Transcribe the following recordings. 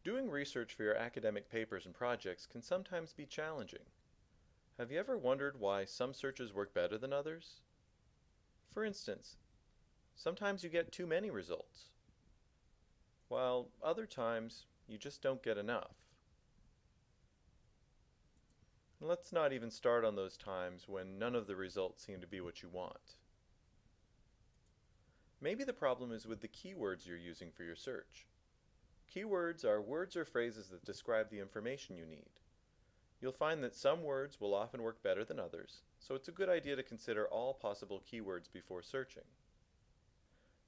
Doing research for your academic papers and projects can sometimes be challenging. Have you ever wondered why some searches work better than others? For instance, sometimes you get too many results, while other times you just don't get enough. And let's not even start on those times when none of the results seem to be what you want. Maybe the problem is with the keywords you're using for your search. Keywords are words or phrases that describe the information you need. You'll find that some words will often work better than others, so it's a good idea to consider all possible keywords before searching.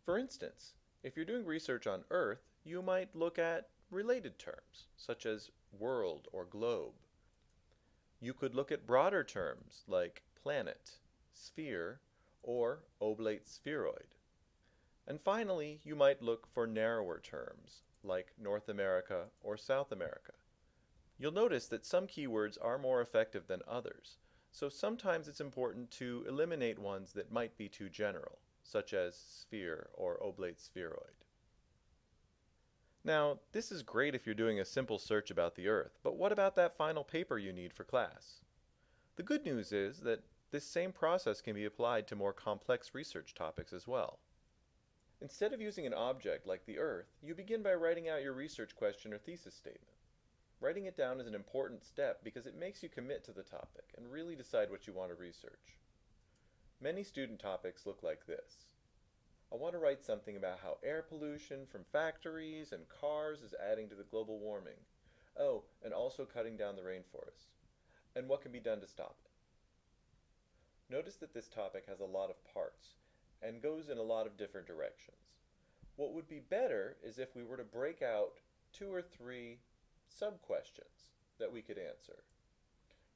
For instance, if you're doing research on Earth, you might look at related terms, such as world or globe. You could look at broader terms like planet, sphere, or oblate spheroid. And finally, you might look for narrower terms like North America or South America. You'll notice that some keywords are more effective than others, so sometimes it's important to eliminate ones that might be too general, such as sphere or oblate spheroid. Now, this is great if you're doing a simple search about the Earth, but what about that final paper you need for class? The good news is that this same process can be applied to more complex research topics as well. Instead of using an object like the Earth, you begin by writing out your research question or thesis statement. Writing it down is an important step because it makes you commit to the topic and really decide what you want to research. Many student topics look like this. I want to write something about how air pollution from factories and cars is adding to the global warming. Oh, and also cutting down the rainforest. And what can be done to stop it? Notice that this topic has a lot of parts and goes in a lot of different directions. What would be better is if we were to break out 2 or 3 sub-questions that we could answer.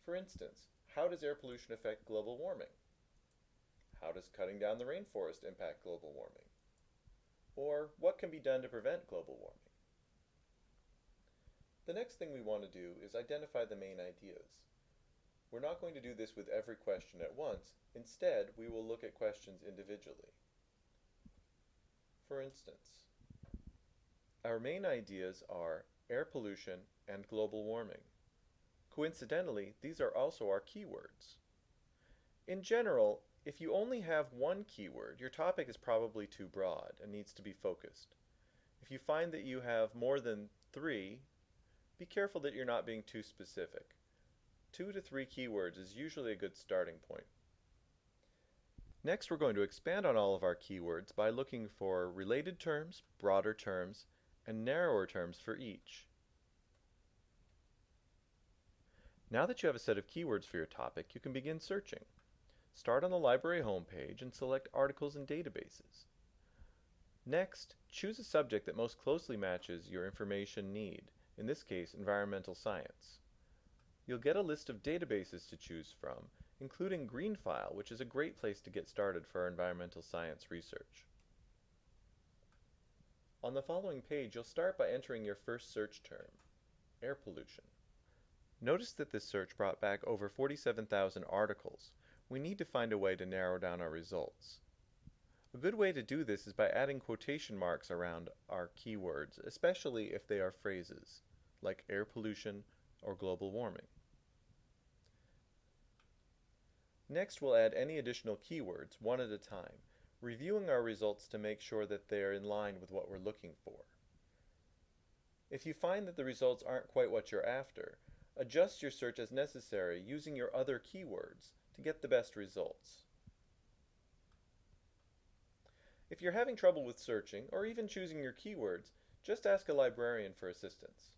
For instance, how does air pollution affect global warming? How does cutting down the rainforest impact global warming? Or what can be done to prevent global warming? The next thing we want to do is identify the main ideas. We're not going to do this with every question at once. Instead, we will look at questions individually. For instance, our main ideas are air pollution and global warming. Coincidentally, these are also our keywords. In general, if you only have one keyword, your topic is probably too broad and needs to be focused. If you find that you have more than 3, be careful that you're not being too specific. 2 to 3 keywords is usually a good starting point. Next, we're going to expand on all of our keywords by looking for related terms, broader terms, and narrower terms for each. Now that you have a set of keywords for your topic, you can begin searching. Start on the library homepage and select Articles and Databases. Next, choose a subject that most closely matches your information need, in this case, environmental science. You'll get a list of databases to choose from, including Greenfile, which is a great place to get started for environmental science research. On the following page, you'll start by entering your first search term, air pollution. Notice that this search brought back over 47,000 articles. We need to find a way to narrow down our results. A good way to do this is by adding quotation marks around our keywords, especially if they are phrases, like air pollution or global warming. Next, we'll add any additional keywords, one at a time, reviewing our results to make sure that they are in line with what we're looking for. If you find that the results aren't quite what you're after, adjust your search as necessary using your other keywords to get the best results. If you're having trouble with searching or even choosing your keywords, just ask a librarian for assistance.